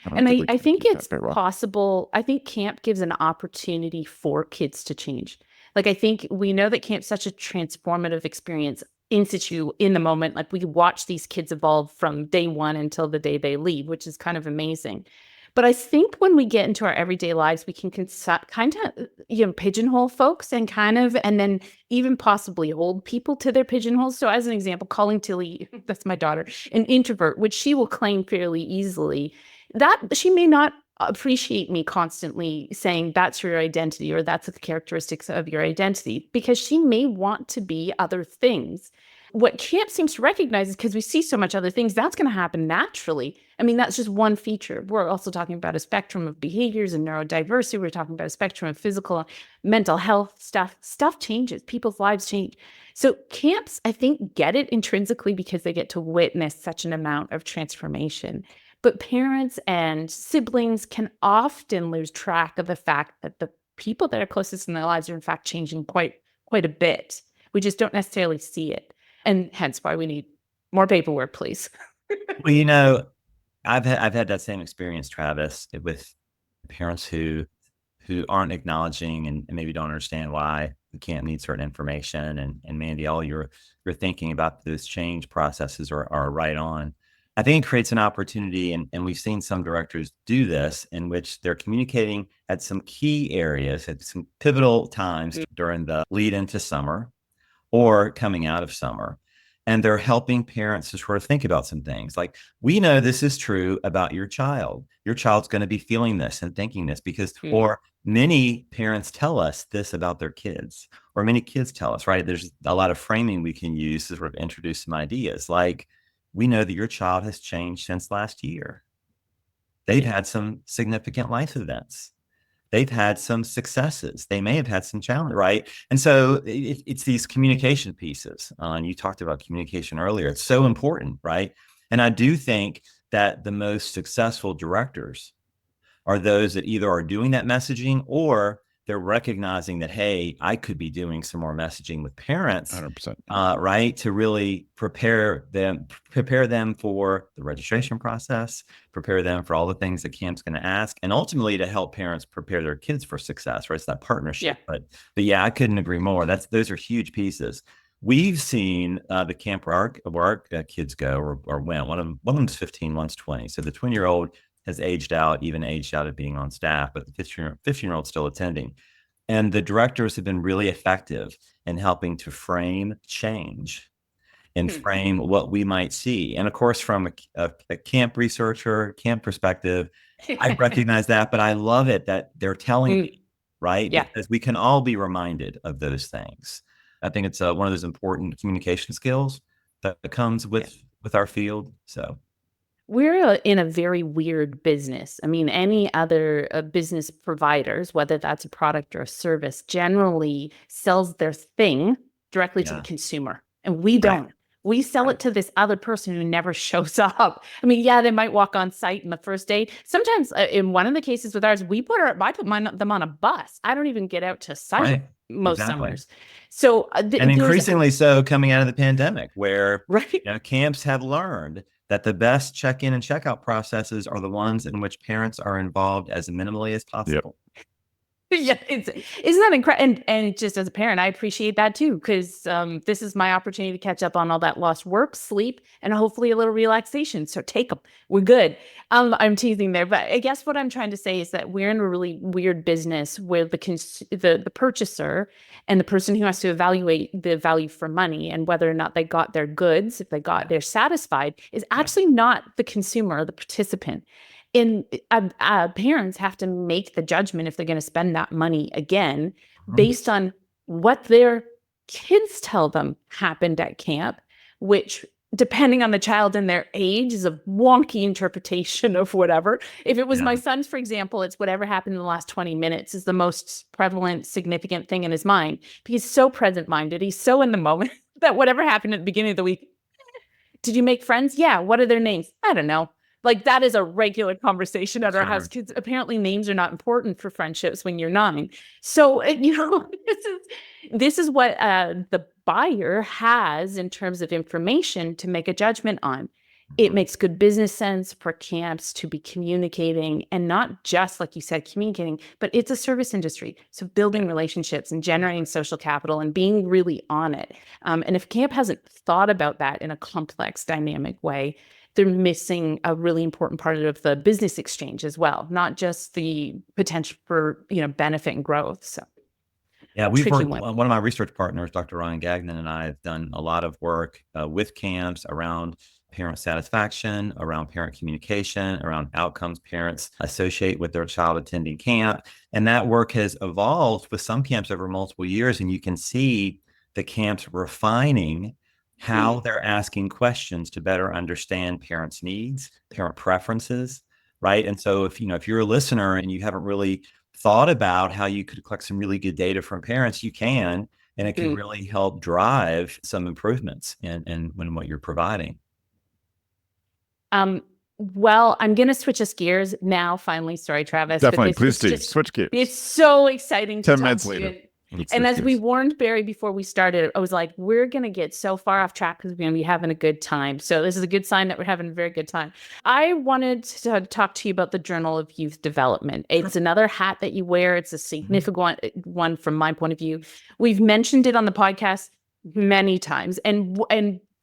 don't And we I can think do that it's very well. possible. I think camp gives an opportunity for kids to change. Like, I think we know that camp's such a transformative experience in situ, in the moment. Like, we watch these kids evolve from day one until the day they leave, which is kind of amazing. But I think when we get into our everyday lives, we can kind of, pigeonhole folks and then even possibly hold people to their pigeonholes. So as an example, calling Tilly, that's my daughter, an introvert, which she will claim fairly easily, that she may not appreciate me constantly saying that's your identity or that's the characteristics of your identity, because she may want to be other things. What camp seems to recognize is, because we see so much other things, that's going to happen naturally. I mean, that's just one feature. We're also talking about a spectrum of behaviors and neurodiversity. We're talking about a spectrum of physical, mental health stuff. Stuff changes. People's lives change. So camps, I think, get it intrinsically because they get to witness such an amount of transformation. But parents and siblings can often lose track of the fact that the people that are closest in their lives are in fact changing quite a bit. We just don't necessarily see it. And hence why we need more paperwork, please. Well, I've had that same experience, Travis, with parents who aren't acknowledging and maybe don't understand why we can't need certain information. And Mandi, all you're thinking about those change processes are right on. I think it creates an opportunity, and we've seen some directors do this, in which they're communicating at some key areas at some pivotal times during the lead into summer or coming out of summer. And they're helping parents to sort of think about some things like, we know this is true about your child. Your child's going to be feeling this and thinking this because, or many parents tell us this about their kids, or many kids tell us, right? There's a lot of framing we can use to sort of introduce some ideas. Like, we know that your child has changed since last year. They've had some significant life events. They've had some successes. They may have had some challenge, right? And so it's these communication pieces. And you talked about communication earlier. It's so important, right? And I do think that the most successful directors are those that either are doing that messaging or they're recognizing that, hey, I could be doing some more messaging with parents, 100%. right? To really prepare them for the registration process, prepare them for all the things that camp's going to ask, and ultimately to help parents prepare their kids for success, right? It's that partnership. Yeah. But yeah, I couldn't agree more. Those are huge pieces. We've seen the camp where our kids go or went. One of them's 15, one's 20. So the 20-year-old has aged out of being on staff, but the 15-year-old still attending. And the directors have been really effective in helping to frame change and frame what we might see. And of course, from a camp researcher, camp perspective, I recognize that, but I love it that they're telling me, right? Yeah. Because we can all be reminded of those things. I think it's one of those important communication skills that comes with our field. So we're in a very weird business. I mean, any other business providers, whether that's a product or a service, generally sells their thing directly to the consumer. And we don't. Right. We sell it to this other person who never shows up. I mean, yeah, they might walk on site in the first day. Sometimes in one of the cases with ours, I put them on a bus. I don't even get out to site most summers. So and increasingly so coming out of the pandemic, where camps have learned that the best check-in and check-out processes are the ones in which parents are involved as minimally as possible. Yeah, isn't that incredible? And just as a parent, I appreciate that too, because this is my opportunity to catch up on all that lost work, sleep, and hopefully a little relaxation. So take them. We're good. I'm teasing there, but I guess what I'm trying to say is that we're in a really weird business where the purchaser and the person who has to evaluate the value for money and whether or not they got their goods, if they're satisfied, is actually not the consumer or the participant. And parents have to make the judgment if they're going to spend that money again based on what their kids tell them happened at camp, which, depending on the child and their age, is a wonky interpretation of whatever. If it was my son's, for example, it's whatever happened in the last 20 minutes is the most prevalent, significant thing in his mind. He's so present-minded. He's so in the moment that whatever happened at the beginning of the week, did you make friends? Yeah. What are their names? I don't know. Like that is a regular conversation at our Sure. house because apparently names are not important for friendships when you're 9. So, this is what the buyer has in terms of information to make a judgment on. It makes good business sense for camps to be communicating, and not just, like you said, communicating, but it's a service industry. So building relationships and generating social capital and being really on it. And if camp hasn't thought about that in a complex, dynamic way, they're missing a really important part of the business exchange as well, not just the potential for, benefit and growth. So Yeah, we've tricky worked, one. one of my research partners, Dr. Ryan Gagnon, and I have done a lot of work with camps around parent satisfaction, around parent communication, around outcomes parents associate with their child attending camp. And that work has evolved with some camps over multiple years. And you can see the camps refining how they're asking questions to better understand parents' needs, parent preferences, right? And so if you're a listener and you haven't really thought about how you could collect some really good data from parents, you can, and it can really help drive some improvements in what you're providing. Well, I'm going to switch us gears now, finally. Sorry, Travis. Definitely. But Please do. Switch gears. It's so exciting to 10 talk minutes to later. you. Let's And switch as we gears. warned Barry before we started, I was like, we're going to get so far off track because we're going to be having a good time. So this is a good sign that we're having a very good time. I wanted to talk to you about the Journal of Youth Development. It's another hat that you wear. It's a significant one from my point of view. We've mentioned it on the podcast many times. And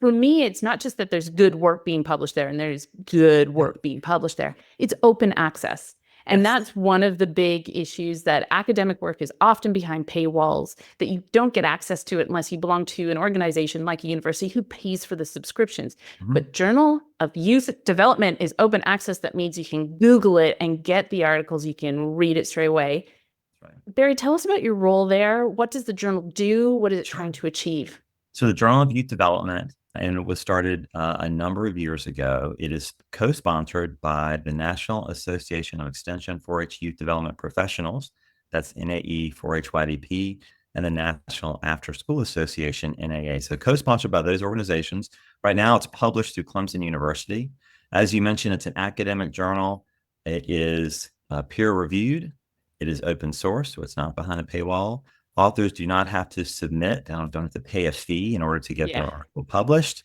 for me, it's not just that there's good work being published there and there's good work being published there. It's open access. And that's one of the big issues, that academic work is often behind paywalls, that you don't get access to it unless you belong to an organization like a university who pays for the subscriptions. But Journal of Youth Development is open access. That means you can Google it and get the articles. You can read it straight away. Right. Barry, tell us about your role there. What does the journal do? What is it trying to achieve? So the Journal of Youth Development, and it was started a number of years ago. It is co-sponsored by the National Association of Extension 4-H Youth Development Professionals, that's NAE 4-HYDP, and the National After School Association, NAA. So co-sponsored by those organizations. Right now, it's published through Clemson University. As you mentioned, it's an academic journal. It is peer-reviewed. It is open source, so it's not behind a paywall. Authors do not have to submit, don't have to pay a fee in order to get their article published.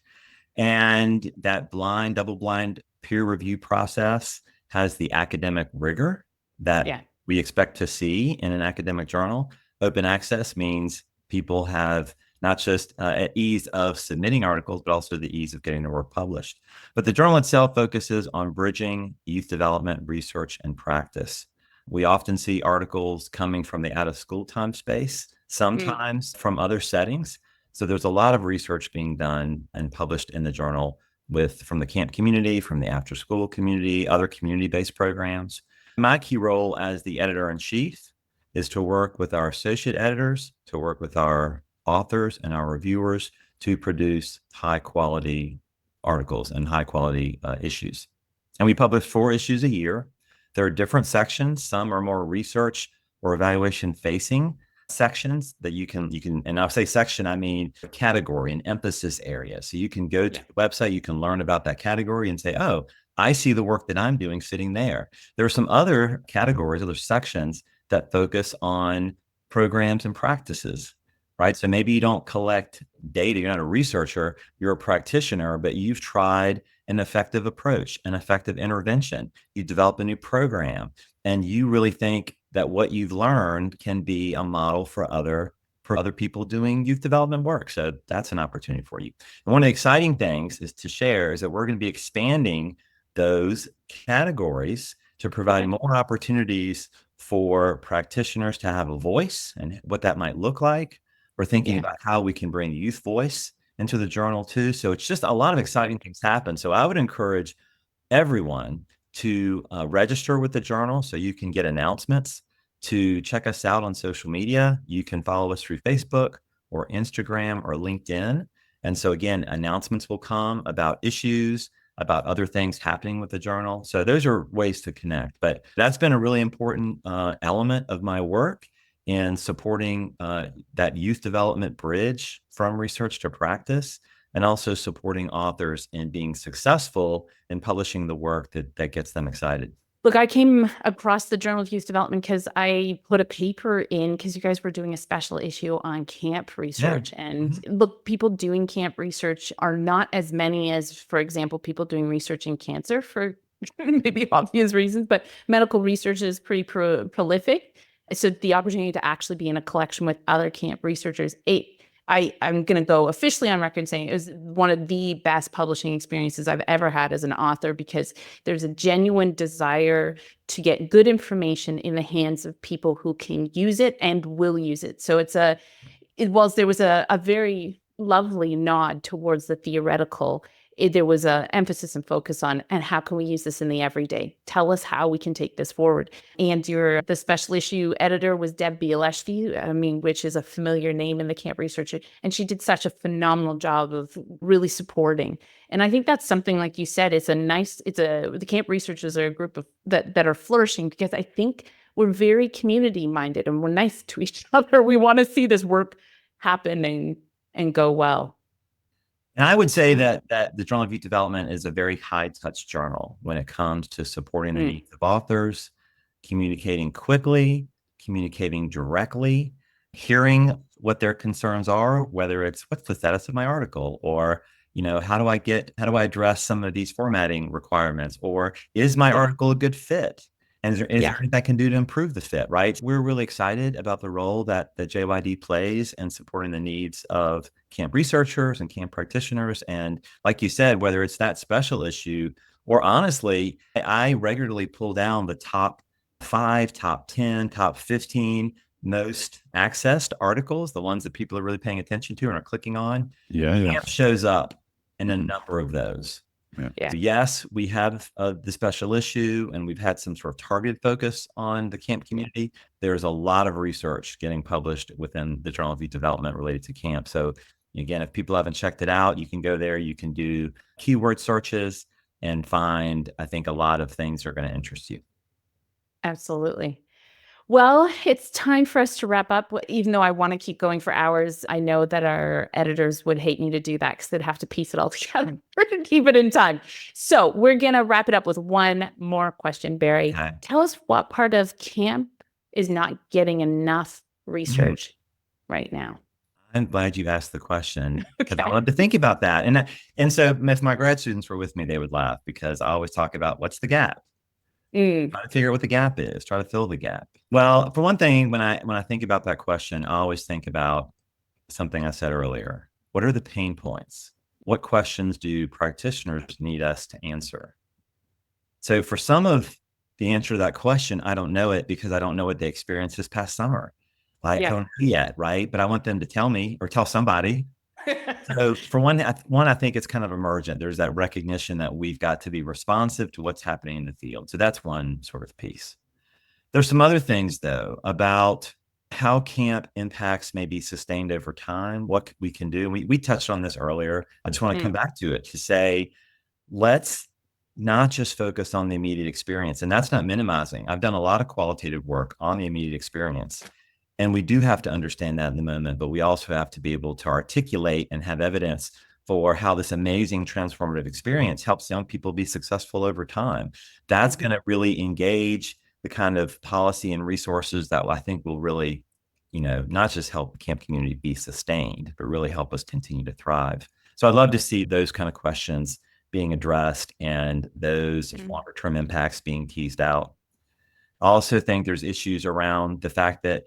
And that double-blind peer review process has the academic rigor that we expect to see in an academic journal. Open access means people have not just at ease of submitting articles, but also the ease of getting their work published. But the journal itself focuses on bridging youth development, research, and practice. We often see articles coming from the out-of-school time space, sometimes from other settings. So there's a lot of research being done and published in the journal from the camp community, from the after-school community, other community-based programs. My key role as the editor-in-chief is to work with our associate editors, to work with our authors and our reviewers to produce high-quality articles and high-quality issues. And we publish 4 issues a year. There are different sections. Some are more research or evaluation facing sections that you can, and I'll say section, I mean category and emphasis area. So you can go to the website, you can learn about that category and say, oh, I see the work that I'm doing sitting there. There are some other categories, other sections that focus on programs and practices, right? So maybe you don't collect data, you're not a researcher, you're a practitioner, but you've tried an effective approach, an effective intervention. You develop a new program, and you really think that what you've learned can be a model for other people doing youth development work. So that's an opportunity for you. And one of the exciting things is that we're going to be expanding those categories to provide more opportunities for practitioners to have a voice and what that might look like. We're thinking about how we can bring youth voice into the journal too. So it's just a lot of exciting things happen. So I would encourage everyone to register with the journal so you can get announcements, to check us out on social media. You can follow us through Facebook or Instagram or LinkedIn. And so again, announcements will come about issues, about other things happening with the journal. So those are ways to connect. But that's been a really important element of my work in supporting that youth development bridge from research to practice. and also supporting authors in being successful in publishing the work that gets them excited. Look, I came across the Journal of Youth Development because I put a paper in because you guys were doing a special issue on camp research. And look, people doing camp research are not as many as, for example, people doing research in cancer for maybe obvious reasons, but medical research is pretty prolific. So the opportunity to actually be in a collection with other camp researchers, I'm going to go officially on record saying it was one of the best publishing experiences I've ever had as an author, because there's a genuine desire to get good information in the hands of people who can use it and will use it. So whilst there was a very lovely nod towards the theoretical, there was an emphasis and focus on, and how can we use this in the everyday? Tell us how we can take this forward. And the special issue editor was Deb Bieleshvili, which is a familiar name in the camp research. And she did such a phenomenal job of really supporting. And I think that's something, like you said, the camp researchers are a group of that are flourishing, because I think we're very community minded and we're nice to each other. We want to see this work happen and go well. And I would say that the Journal of Youth Development is a very high-touch journal when it comes to supporting the needs of authors, communicating quickly, communicating directly, hearing what their concerns are, whether it's what's the status of my article, or how do I address some of these formatting requirements, or is my article a good fit? And is there anything I can do to improve the fit, right? We're really excited about the role that JYD plays in supporting the needs of camp researchers and camp practitioners. And like you said, whether it's that special issue, or honestly, I regularly pull down the top 5, top 10, top 15 most accessed articles, the ones that people are really paying attention to and are clicking on. Camp shows up in a number of those. So yes, we have the special issue, and we've had some sort of targeted focus on the camp community. There's a lot of research getting published within the Journal of Youth Development related to camp. So again, if people haven't checked it out, you can go there, you can do keyword searches and find, I think, a lot of things that are going to interest you. Absolutely. Well, it's time for us to wrap up. Even though I want to keep going for hours, I know that our editors would hate me to do that because they'd have to piece it all together to keep it in time. So we're going to wrap it up with one more question, Barry. Okay. Tell us what part of camp is not getting enough research right now. I'm glad you asked the question, because I love to think about that. And so if my grad students were with me, they would laugh, because I always talk about what's the gap. Try to figure out what the gap is, try to fill the gap. Well, for one thing, when I think about that question, I always think about something I said earlier. What are the pain points? What questions do practitioners need us to answer? So for some of the answer to that question, I don't know it, because I don't know what they experienced this past summer. I don't know yet, right? But I want them to tell me, or tell somebody. So for one, I think it's kind of emergent. There's that recognition that we've got to be responsive to what's happening in the field. So that's one sort of piece. There's some other things, though, about how camp impacts may be sustained over time, what we can do. We touched on this earlier. I just want to come back to it to say, let's not just focus on the immediate experience. And that's not minimizing. I've done a lot of qualitative work on the immediate experience. And we do have to understand that in the moment, but we also have to be able to articulate and have evidence for how this amazing transformative experience helps young people be successful over time. That's going to really engage the kind of policy and resources that I think will really, not just help the camp community be sustained, but really help us continue to thrive. So I'd love to see those kind of questions being addressed and those longer term impacts being teased out. I also think there's issues around the fact that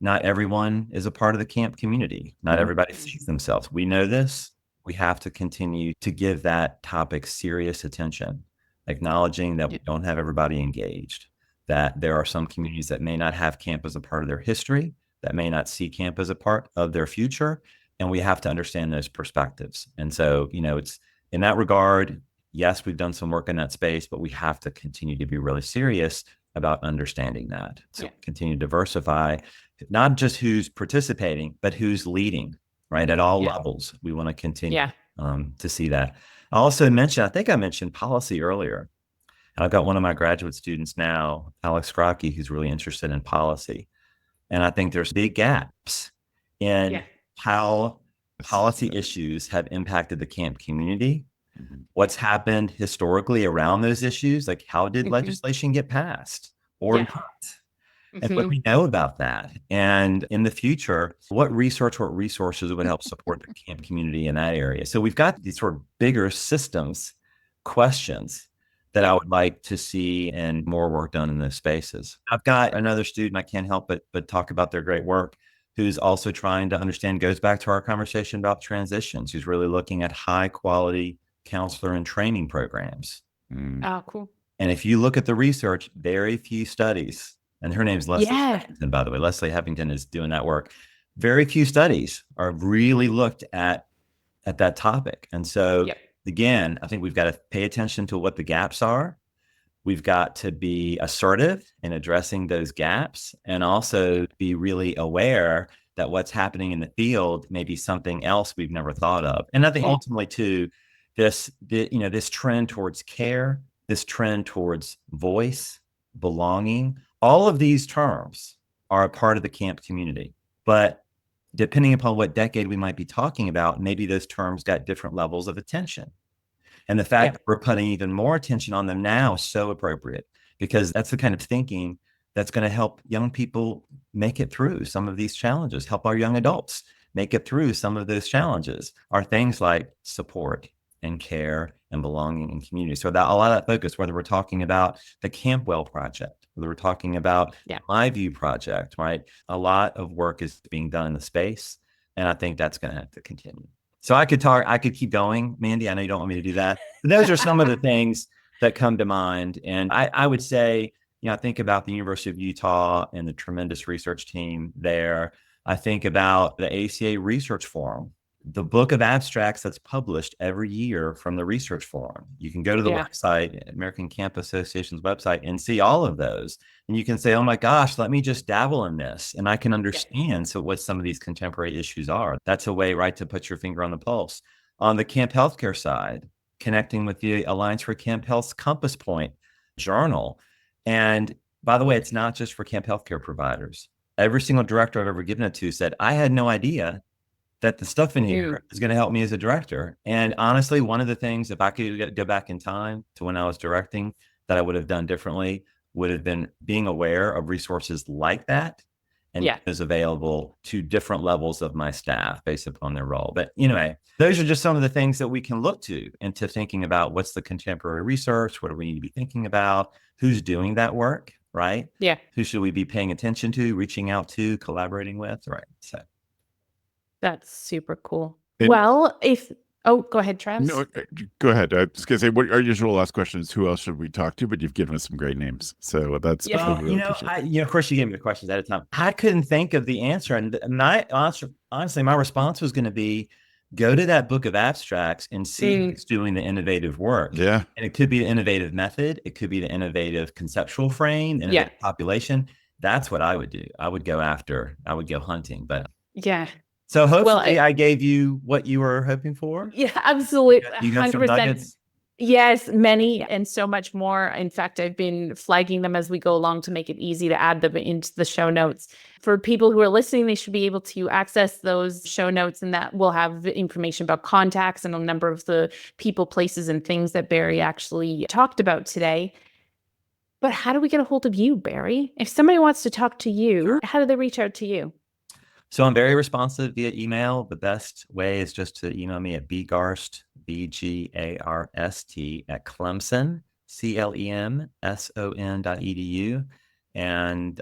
not everyone is a part of the camp community. Not everybody sees themselves. We know this. We have to continue to give that topic serious attention, acknowledging that we don't have everybody engaged, that there are some communities that may not have camp as a part of their history, that may not see camp as a part of their future. And we have to understand those perspectives. And so, it's in that regard, yes, we've done some work in that space, but we have to continue to be really serious about understanding that. So continue to diversify, not just who's participating, but who's leading, right? At all levels. We want to continue to see that. I think I mentioned policy earlier. And I've got one of my graduate students now, Alex Krocke, who's really interested in policy. And I think there's big gaps in how policy issues have impacted the camp community, Mhm. what's happened historically around those issues, like how did Mhm. legislation get passed or Yeah. not? And what Mhm. we know about that. And in the future, what resources would help support the camp community in that area? So we've got these sort of bigger systems questions that I would like to see and more work done in those spaces. I've got another student, I can't help but talk about their great work, who's also trying to understand, goes back to our conversation about transitions, who's really looking at high quality counselor and training programs. Mm. Oh, cool. And if you look at the research, very few studies, and her name's Leslie Yeah. Heffington, by the way. Leslie Heffington is doing that work. Very few studies are really looked at that topic. And so Yep. again, I think we've got to pay attention to what the gaps are. We've got to be assertive in addressing those gaps and also be really aware that what's happening in the field may be something else we've never thought of. And I think ultimately too, this trend towards care, this trend towards voice, belonging, all of these terms are a part of the camp community. But depending upon what decade we might be talking about, maybe those terms got different levels of attention. And the fact that we're putting even more attention on them now is so appropriate, because that's the kind of thinking that's going to help young people make it through some of these challenges, help our young adults make it through some of those challenges, are things like support and care and belonging and community. So that a lot of that focus, whether we're talking about the Campwell project, whether we're talking about MyView project, right? A lot of work is being done in the space, and I think that's going to have to continue. So I could keep going, Mandi. I know you don't want me to do that. But those are some of the things that come to mind. And I would say, I think about the University of Utah and the tremendous research team there. I think about the ACA Research Forum, the book of abstracts that's published every year from the Research Forum. You can go to the website, American Camp Association's website, and see all of those. And you can say, oh my gosh, let me just dabble in this. And I can understand what some of these contemporary issues are. That's a way, right, to put your finger on the pulse. On the camp healthcare side, connecting with the Alliance for Camp Health's Compass Point journal. And by the way, it's not just for camp healthcare providers. Every single director I've ever given it to said, I had no idea that the stuff in here is going to help me as a director. And honestly, one of the things, if I could go back in time to when I was directing, that I would have done differently would have been being aware of resources like that and is available to different levels of my staff based upon their role. But anyway, those are just some of the things that we can look to into thinking about what's the contemporary research, what do we need to be thinking about, who's doing that work, right? Yeah. Who should we be paying attention to, reaching out to, collaborating with, right? So that's super cool. And, well, go ahead, Travis. No, go ahead. I was going to say, what our usual last question is, who else should we talk to? But you've given us some great names, so that's really of course, you gave me the questions at a time. I couldn't think of the answer, and honestly, my response was going to be, go to that book of abstracts and see who's doing the innovative work. Yeah, and it could be the innovative method, it could be the innovative conceptual frame, innovative population. That's what I would do. I would go hunting, but So hopefully I gave you what you were hoping for. Yeah, absolutely. You got some 100%. nuggets? Yes, many and so much more. In fact, I've been flagging them as we go along to make it easy to add them into the show notes. For people who are listening, they should be able to access those show notes, and that will have information about contacts and a number of the people, places, and things that Barry actually talked about today. But how do we get a hold of you, Barry? If somebody wants to talk to you, how do they reach out to you? So I'm very responsive via email. The best way is just to email me at bgarst, BGARST, at Clemson, CLEMSON.edu. And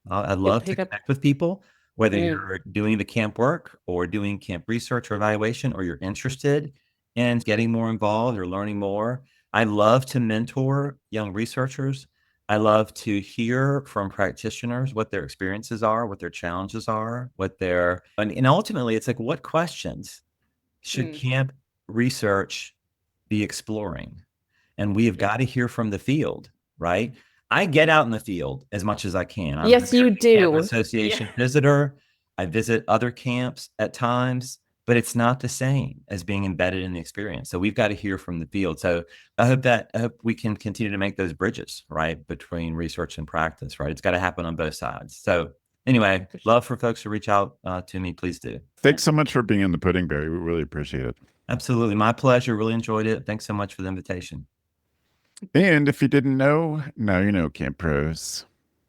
I'd love to connect with people, whether you're doing the camp work or doing camp research or evaluation, or you're interested in getting more involved or learning more. I love to mentor young researchers. I love to hear from practitioners what their experiences are, what their challenges are, and ultimately it's like, what questions should camp research be exploring? And we have got to hear from the field, right? I get out in the field as much as I can. Yes, you do. Camp Association visitor. I visit other camps at times, but it's not the same as being embedded in the experience. So we've got to hear from the field. So I hope we can continue to make those bridges, right, between research and practice, right? It's got to happen on both sides. So anyway, love for folks to reach out to me. Please do. Thanks so much for being in the pudding, Barry. We really appreciate it. Absolutely. My pleasure. Really enjoyed it. Thanks so much for the invitation. And if you didn't know, now you know, Camp Pros.